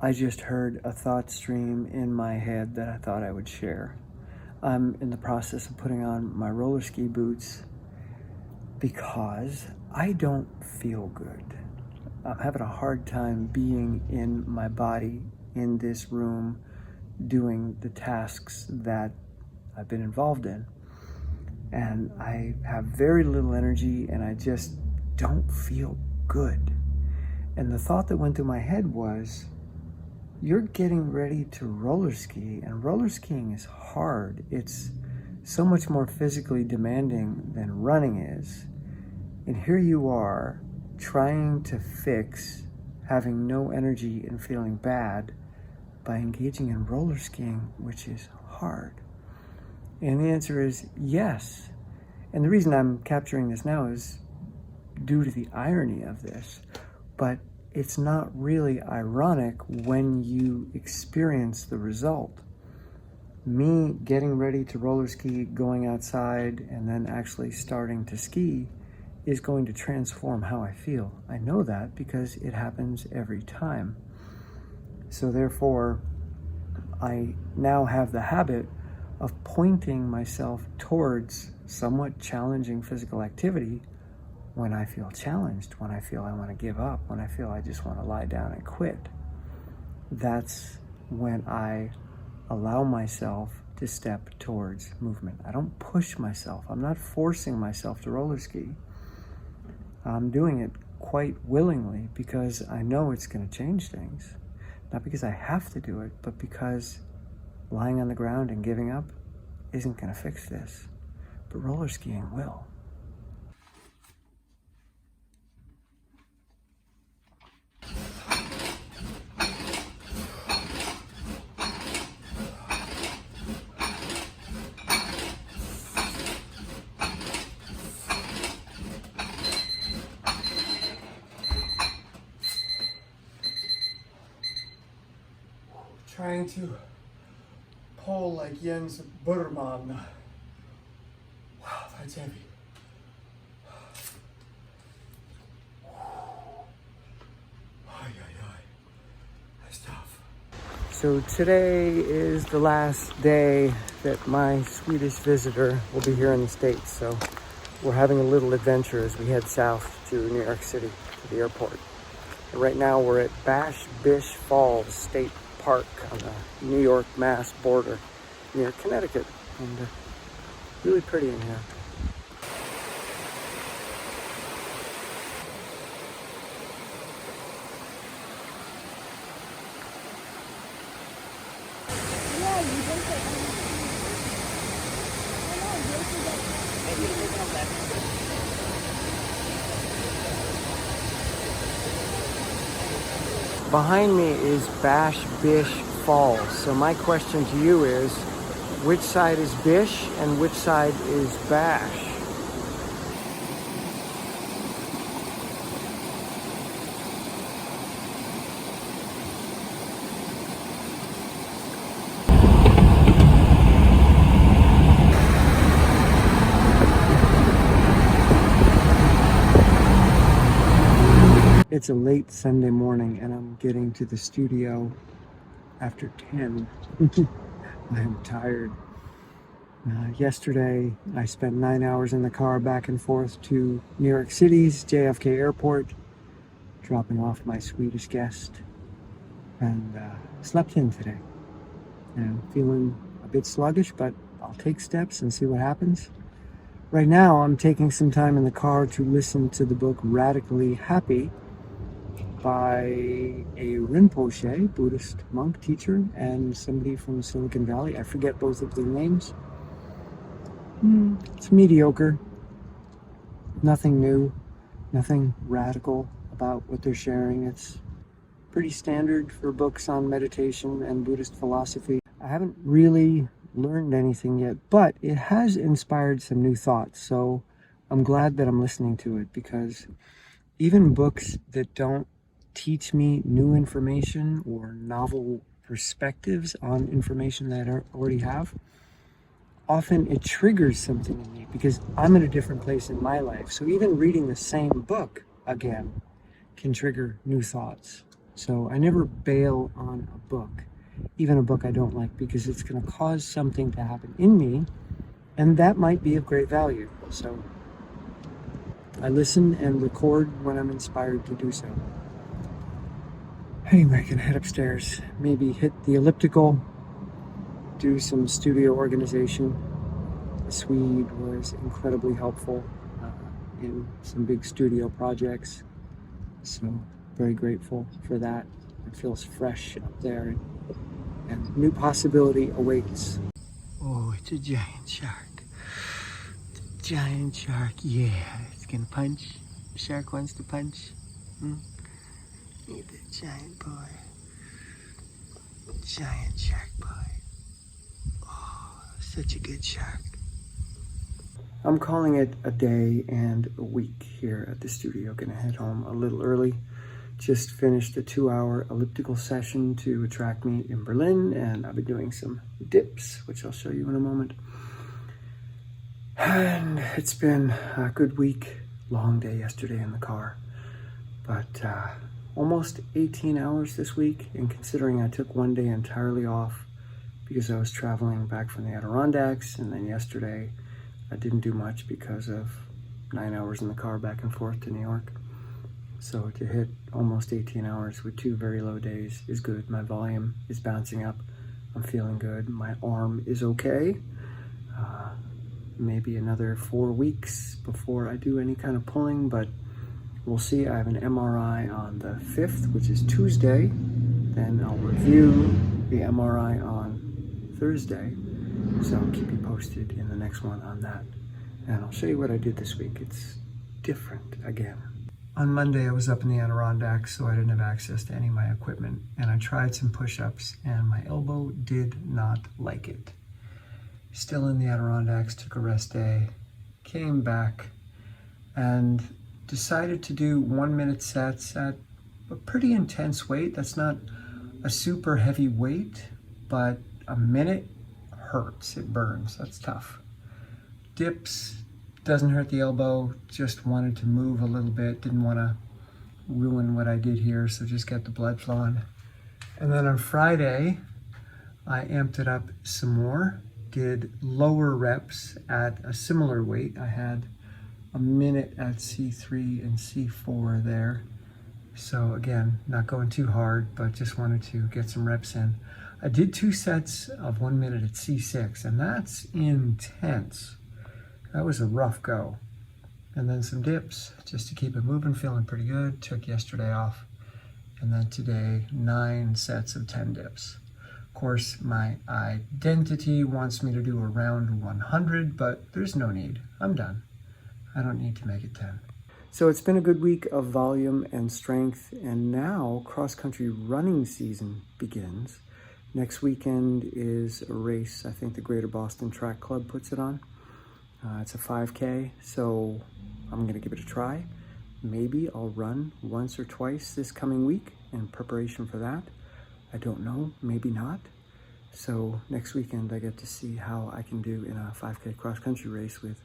I just heard a thought stream in my head that I thought I would share. I'm in the process of putting on my roller ski boots because I don't feel good. I'm having a hard time being in my body in this room doing the tasks that I've been involved in. And I have very little energy and I just don't feel good. And the thought that went through my head was, you're getting ready to roller ski, and roller skiing is hard. It's so much more physically demanding than running is. And here you are trying to fix having no energy and feeling bad by engaging in roller skiing, which is hard. And the answer is yes. And the reason I'm capturing this now is due to the irony of this, but it's not really ironic when you experience the result. Me getting ready to roller ski, going outside, and then actually starting to ski is going to transform how I feel. I know that because it happens every time. So therefore, I now have the habit of pointing myself towards somewhat challenging physical activity when I feel challenged, when I feel I want to give up, when I feel I just want to lie down and quit. That's when I allow myself to step towards movement. I don't push myself. I'm not forcing myself to roller ski. I'm doing it quite willingly because I know it's going to change things. Not because I have to do it, but because lying on the ground and giving up isn't going to fix this. But roller skiing will. Trying to pull like Jens Burman. Wow, that's heavy. That's tough. So today is the last day that my Swedish visitor will be here in the States. So we're having a little adventure as we head south to New York City, to the airport. And right now we're at Bish Falls State Park on the New York-Mass border near Connecticut, and really pretty in here. Behind me is Bish Falls. So my question to you is, which side is Bish and which side is Bash? It's a late Sunday morning and I'm getting to the studio after 10. I am tired. Yesterday, I spent 9 hours in the car back and forth to New York City's JFK Airport, dropping off my Swedish guest, and slept in today. And I'm feeling a bit sluggish, but I'll take steps and see what happens. Right now, I'm taking some time in the car to listen to the book Radically Happy by a Rinpoche, Buddhist monk teacher, and somebody from Silicon Valley. I forget both of their names. It's mediocre. Nothing new, nothing radical about what they're sharing. It's pretty standard for books on meditation and Buddhist philosophy. I haven't really learned anything yet, but it has inspired some new thoughts. So I'm glad that I'm listening to it, because even books that don't teach me new information or novel perspectives on information that I already have, often it triggers something in me because I'm in a different place in my life. So even reading the same book again can trigger new thoughts. So I never bail on a book, even a book I don't like, because it's going to cause something to happen in me, and that might be of great value. So I listen and record when I'm inspired to do so. Anyway, I can head upstairs, maybe hit the elliptical, do some studio organization. The Swede was incredibly helpful in some big studio projects, so very grateful for that. It feels fresh up there, and new possibility awaits. Oh, it's a giant shark. Giant shark, yeah. It's gonna punch. The shark wants to punch. Look at that giant boy. Giant shark boy. Oh, such a good shark. I'm calling it a day and a week here at the studio. Gonna head home a little early. Just finished a 2-hour elliptical session to attract me in Berlin, and I've been doing some dips, which I'll show you in a moment. And it's been a good week. Long day yesterday in the car, but almost 18 hours this week, and considering I took one day entirely off because I was traveling back from the Adirondacks, and then yesterday I didn't do much because of 9 hours in the car back and forth to New York. So to hit almost 18 hours with 2 very low days is good. My volume is bouncing up. I'm feeling good. My arm is okay. Maybe another 4 weeks before I do any kind of pulling, but we'll see. I have an MRI on the 5th, which is Tuesday. Then I'll review the MRI on Thursday. So I'll keep you posted in the next one on that. And I'll show you what I did this week. It's different again. On Monday, I was up in the Adirondacks, so I didn't have access to any of my equipment. And I tried some push-ups, and my elbow did not like it. Still in the Adirondacks, took a rest day, came back, and decided to do 1-minute sets at a pretty intense weight. That's not a super heavy weight, but a minute hurts, it burns, that's tough. Dips, doesn't hurt the elbow, just wanted to move a little bit, didn't want to ruin what I did here, so just get the blood flowing. And then on Friday, I amped it up some more, did lower reps at a similar weight. I had a minute at C3 and C4 there. So again, not going too hard, but just wanted to get some reps in. I did 2 sets of 1 minute at C6, and that's intense. That was a rough go. And then some dips just to keep it moving, feeling pretty good. Took yesterday off. And then today, 9 sets of 10 dips. Of course, my identity wants me to do around 100, but there's no need. I'm done. I don't need to make it 10. So it's been a good week of volume and strength, and now cross-country running season begins. Next weekend is a race. I think the Greater Boston Track Club puts it on. It's a 5K, so I'm going to give it a try. Maybe I'll run once or twice this coming week in preparation for that. I don't know, maybe not. So next weekend I get to see how I can do in a 5K cross-country race with